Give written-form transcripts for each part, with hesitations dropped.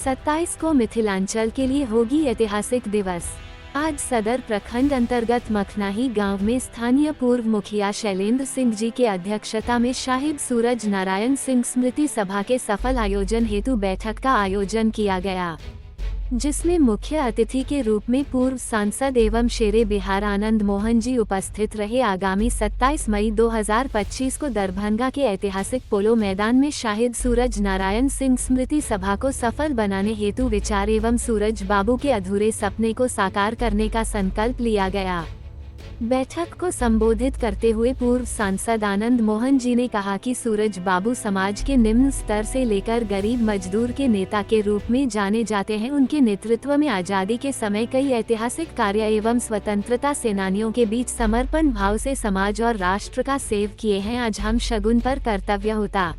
27 को मिथिलांचल के लिए होगी ऐतिहासिक दिवस। आज सदर प्रखंड अंतर्गत मखनाही गांव में स्थानीय पूर्व मुखिया शैलेंद्र सिंह जी के अध्यक्षता में साहिब सूरज नारायण सिंह स्मृति सभा के सफल आयोजन हेतु बैठक का आयोजन किया गया, जिसमें मुख्य अतिथि के रूप में पूर्व सांसद एवं शेरे बिहार आनंद मोहन जी उपस्थित रहे। आगामी 27 मई 2025 को दरभंगा के ऐतिहासिक पोलो मैदान में शाहिद सूरज नारायण सिंह स्मृति सभा को सफल बनाने हेतु विचार एवं सूरज बाबू के अधूरे सपने को साकार करने का संकल्प लिया गया। बैठक को संबोधित करते हुए पूर्व सांसद आनंद मोहन जी ने कहा कि सूरज बाबू समाज के निम्न स्तर से लेकर गरीब मजदूर के नेता के रूप में जाने जाते हैं। उनके नेतृत्व में आजादी के समय कई ऐतिहासिक कार्य एवं स्वतंत्रता सेनानियों के बीच समर्पण भाव से समाज और राष्ट्र का सेव किए हैं। आज हम शगुन पर कर्तव्य होता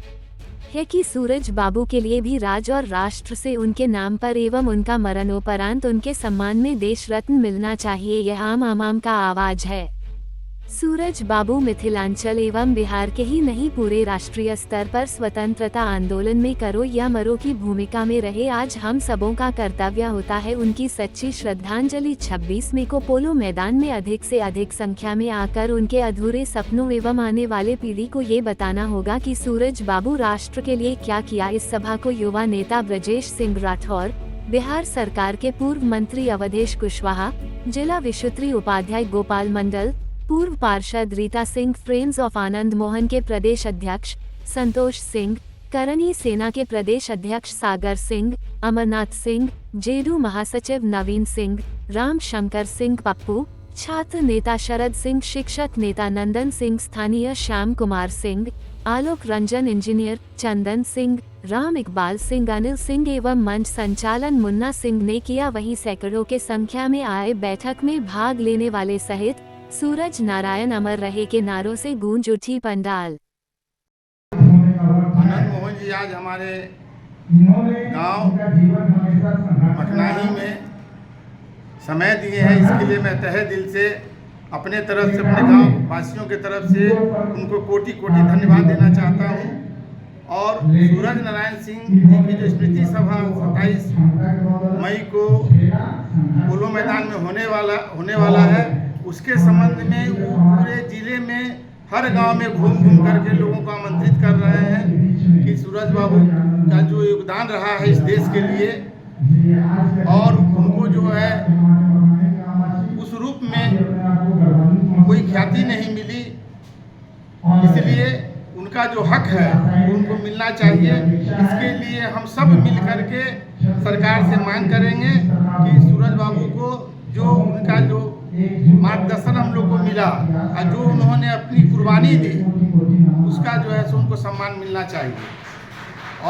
है कि सूरज बाबू के लिए भी राज और राष्ट्र से उनके नाम पर एवं उनका मरणोपरांत उनके सम्मान में देश रत्न मिलना चाहिए। यह आम आवाम का आवाज है। सूरज बाबू मिथिलांचल एवं बिहार के ही नहीं पूरे राष्ट्रीय स्तर पर स्वतंत्रता आंदोलन में करो या मरो की भूमिका में रहे। आज हम सबों का कर्तव्य होता है उनकी सच्ची श्रद्धांजलि 26 मई को पोलो मैदान में अधिक से अधिक संख्या में आकर उनके अधूरे सपनों एवं आने वाले पीढ़ी को ये बताना होगा कि सूरज बाबू राष्ट्र के लिए क्या किया। इस सभा को युवा नेता ब्रजेश सिंह राठौर, बिहार सरकार के पूर्व मंत्री अवधेश कुशवाहा, जिला विशुद्री उपाध्याय गोपाल मंडल, पूर्व पार्षद रीता सिंह, फ्रेंड्स ऑफ आनंद मोहन के प्रदेश अध्यक्ष संतोष सिंह, करनी सेना के प्रदेश अध्यक्ष सागर सिंह, अमरनाथ सिंह, जेडू महासचिव नवीन सिंह, राम शंकर सिंह पप्पू, छात्र नेता शरद सिंह, शिक्षक नेता नंदन सिंह, स्थानीय श्याम कुमार सिंह, आलोक रंजन, इंजीनियर चंदन सिंह, राम इकबाल सिंह, अनिल सिंह एवं मंच संचालन मुन्ना सिंह ने किया। वहीं सैकड़ों के संख्या में आए बैठक में भाग लेने वाले सहित सूरज नारायण अमर रहे के नारों से गूंज उठी पंडाल। आनंद मोहन जी आज हमारे गांव मखनाही में समय दिए हैं, इसके लिए मैं तहे दिल से अपने तरफ से, अपने गांव वासियों के तरफ से उनको कोटि कोटि धन्यवाद देना चाहता हूं। और सूरज नारायण सिंह जी की जो स्मृति सभा 27 मई को पोलो मैदान में होने वाला है, उसके संबंध में वो पूरे जिले में हर गांव में घूम घूम करके लोगों को आमंत्रित कर रहे हैं कि सूरज बाबू का जो योगदान रहा है इस देश के लिए, और उनको जो है उस रूप में कोई ख्याति नहीं मिली, इसलिए उनका जो हक है वो उनको मिलना चाहिए। इसके लिए हम सब मिल करके सरकार से मांग करेंगे कि सूरज बाबू को जो उनका जो मार्गदर्शन हम लोग को मिला और जो उन्होंने अपनी कुर्बानी दी, उसका जो है सो उनको सम्मान मिलना चाहिए।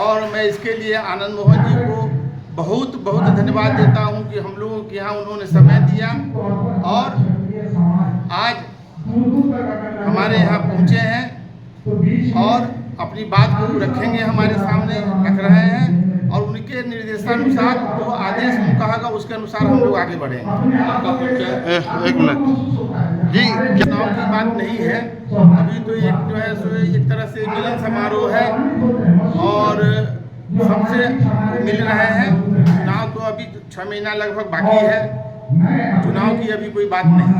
और मैं इसके लिए आनंद मोहन जी को बहुत बहुत धन्यवाद देता हूं कि हम लोगों के यहाँ उन्होंने समय दिया और आज हमारे यहाँ पहुँचे हैं और अपनी बात को रखेंगे, हमारे सामने रख रहे हैं, और उनके निर्देशानुसार जो आदेश कहा गया उसके अनुसार हम लोग आगे बढ़ेंगे। एक मिनट जी, चुनाव की बात नहीं है, अभी तो एक जो है सो एक तरह से मिलन समारोह है और सबसे मिल रहे हैं। चुनाव तो अभी 6 महीना लगभग बाकी है, चुनाव की अभी कोई बात नहीं।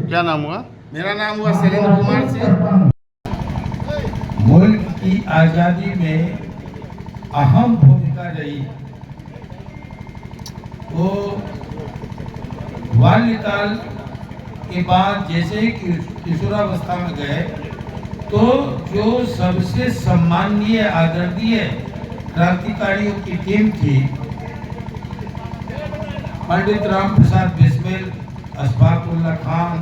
क्या नाम हुआ? मेरा नाम हुआ शैलेंद्र कुमार सिंह। मुल्क की आज़ादी में अहम भूमिका रही। वो बाल्यकाल के बाद जैसे किशोरावस्था में गए तो जो सबसे सम्माननीय आदरणीय क्रांतिकारियों की टीम थी, पंडित राम प्रसाद बिस्मिल, अशफाक उल्लाह खान,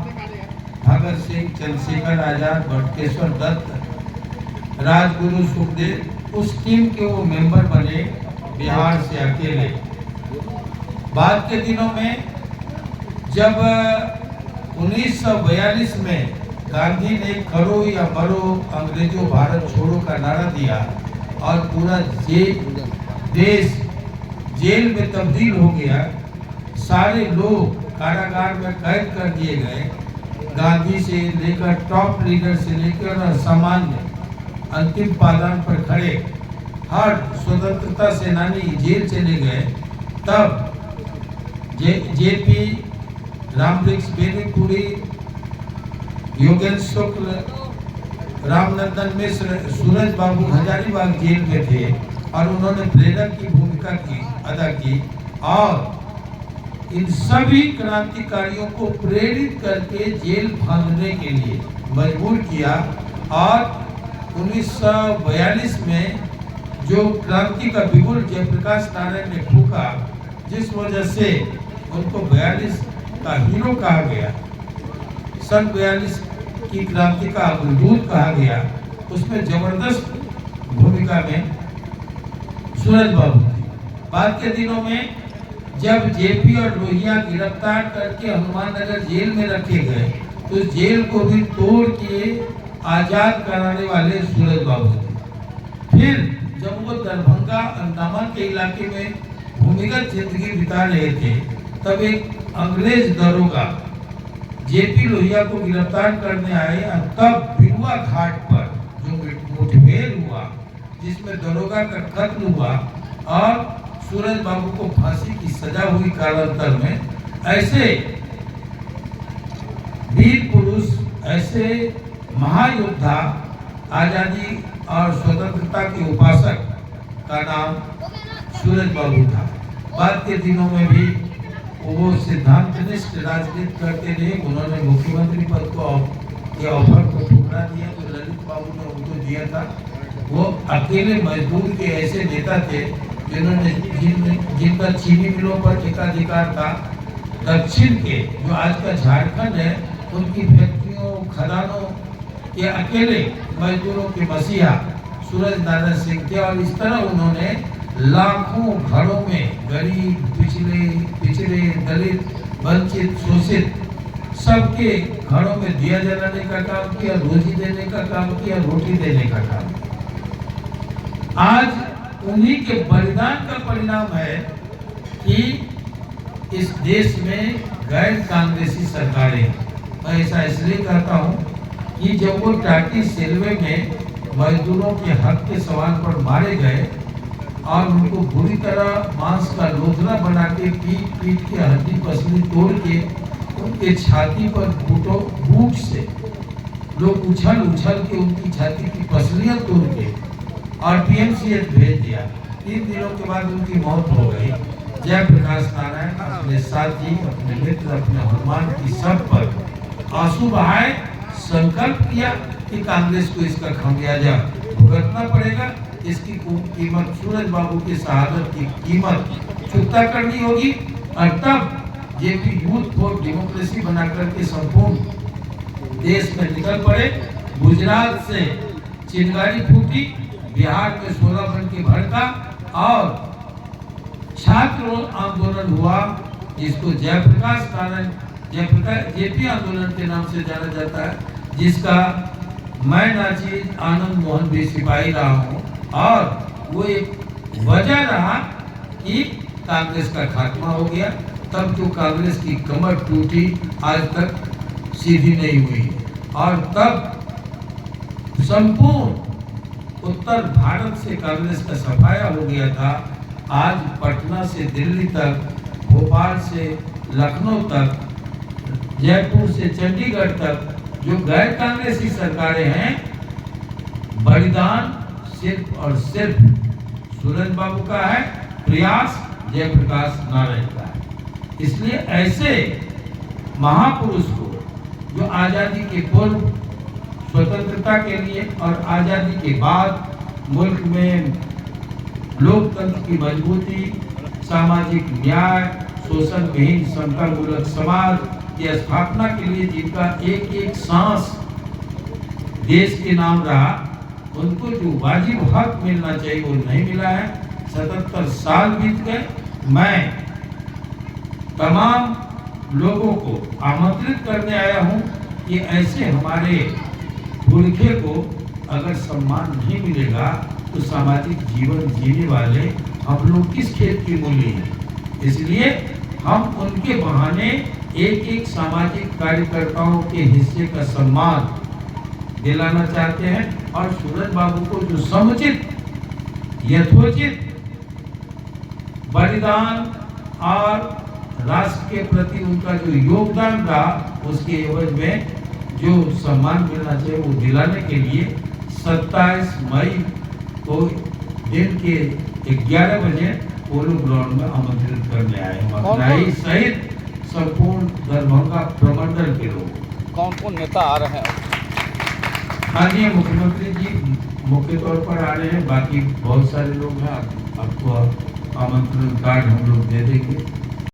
भगत सिंह, चंद्रशेखर आजाद, बटुकेश्वर दत्त, राजगुरु सुखदेव, उस टीम के वो मेंबर बने बिहार से अकेले। बाद के दिनों में जब 1942 में गांधी ने करो या मरो अंग्रेजों भारत छोड़ो का नारा दिया और पूरा देश जेल में तब्दील हो गया, सारे लोग कारागार में कैद कर दिए गए, गांधी से लेकर टॉप लीडर से लेकर सामान्य अंतिम पायदान पर खड़े, हर स्वतंत्रता सेनानी जेल चले गए, तब जेपी, रामवृक्ष बेनीपुरी, योगेंद्र शुक्ल, रामनंदन मिश्र, सूरज बाबू हजारीबाग जेल में थे और उन्होंने प्रेरक की भूमिका अदा की और इन सभी क्रांतिकारियों को प्रेरित करके जेल भागने के लिए मजबूर किया। और 1942 में जो क्रांति का बिगुल जयप्रकाश नारायण ने फूंका, जिस वजह से उनको 42 का हीरो कहा गया, सन 42 की क्रांति का अग्रदूत कहा गया, उसमें जबरदस्त भूमिका में सूरज बाबू थे। बाद के दिनों में जब जेपी और लोहिया गिरफ्तार करके हनुमान नगर जेल में रखे गए, तो जेल को भी तोड़ के आजाद कराने वाले सूरज बाबू थे। फिर जब वो दरभंगा अंडमान के इलाके में भूमिगत जिंदगी बिता रहे थे, तब एक अंग्रेज दरोगा जेपी लोहिया को गिरफ्तार करने आए और तब बिरुआ घाट पर जो मुठभेड़ हुआ, जिसमें दरोगा का कत्ल हुआ और सूरज बाबू को फांसी की सजा हुई कालांतर में, ऐसे वीर पुरुष, ऐसे महायोद्धा, आजादी और स्वतंत्रता के उपासक का नाम सूरज बाबू था। बाद के दिनों में भी वो सिद्धांतनिष्ठ राजनीति करते रहे। उन्होंने मुख्यमंत्री पद को के ऑफर को ठुकरा दिया जो ललित बाबू ने उनको दिया था। वो अकेले मजदूर के ऐसे नेता थे जिन्होंने जिनका चीनी मिलों पर एकाधिकार था। दक्षिण के जो आज का झारखंड है, उनकी फैक्ट्रियों, खदानों के अकेले मजदूरों के मसीहा सूरज नारायण सिंह थे। और इस तरह उन्होंने लाखों घरों में गरीब, पिछड़े, दलित, वंचित, शोषित सबके घरों में दिया जलाने का काम किया, रोजी देने का काम किया, रोटी देने का काम किया। आज उन्हीं के बलिदान का परिणाम है कि इस देश में गैर कांग्रेसी सरकारें, मैं ऐसा इसलिए कहता हूँ कि जब वो टाटी सिलवे में मजदूरों के हक के सवाल पर मारे गए और उनको बुरी तरह मांस का लोथड़ा बना के पीट के हड्डी पसली तोड़ के उनके छाती पर बूट से लोग उछल के उनकी छाती की पसलियां तोड़ के और पीएमसीएच भेज दिया। 3 दिनों के बाद उनकी मौत हो गई। जयप्रकाश नारायण अपने साथी, अपने मित्र, अपने हनुमान की सब पर आंसू बहाए, संकल्प किया कि कांग्रेस को इसका खमियाजा भुगतना पड़ेगा। इसकी कीमत, सूरज बाबू की शहादत की कीमत चुकता करनी होगी। और तब जेपी यूथ फॉर डेमोक्रेसी बना करके संपूर्ण देश में निकल पड़े। गुजरात से चिंगारी फूटी, बिहार में 16 बन के भड़का और छात्र आंदोलन हुआ, जिसको जयप्रकाश नारायण जेपी आंदोलन के नाम से जाना जाता है, जिसका मैं नाचीज आनंद मोहन भी सिपाही रहा हूँ। और वो एक वजह रहा कि कांग्रेस का खात्मा हो गया। तब जो कांग्रेस की कमर टूटी, आज तक सीधी नहीं हुई। और तब संपूर्ण उत्तर भारत से कांग्रेस का सफाया हो गया था। आज पटना से दिल्ली तक, भोपाल से लखनऊ तक, जयपुर से चंडीगढ़ तक जो गैर कांग्रेसी सरकारें हैं, बलिदान सिर्फ और सिर्फ सूरज बाबू का है, प्रयास जयप्रकाश नारायण का है। इसलिए ऐसे महापुरुष को जो आजादी के पूर्व, स्वतंत्रता के लिए और आजादी के बाद मुल्क में लोकतंत्र की मजबूती, सामाजिक न्याय, शोषण विहीन समतामूलक समाज की स्थापना के लिए जिनका एक एक सांस देश के नाम रहा, उनको जो वाजिब हक मिलना चाहिए वो नहीं मिला है। 77 साल बीत गए। मैं तमाम लोगों को आमंत्रित करने आया हूं कि ऐसे हमारे पुरखे को अगर सम्मान नहीं मिलेगा तो सामाजिक जीवन जीने वाले हम लोग किस खेत की मूली हैं। इसलिए हम उनके बहाने एक एक सामाजिक कार्यकर्ताओं के हिस्से का सम्मान दिलाना चाहते हैं और सूरज बाबू को जो समुचित यथोचित बलिदान और राष्ट्र के प्रति उनका जो योगदान रहा उसके एवज में जो सम्मान मिलना चाहिए वो दिलाने के लिए 27 मई को दिन के 11 बजे पोलो ग्राउंड में आमंत्रित करने आए मखनाई सहित संपूर्ण दरभंगा प्रमंडल के लोग। कौन कौन नेता आ रहे हैं? माननीय मुख्यमंत्री जी मुख्य तौर पर आ रहे हैं, बाकी बहुत सारे लोग हैं। आपको आमंत्रण कार्ड हम लोग दे देंगे।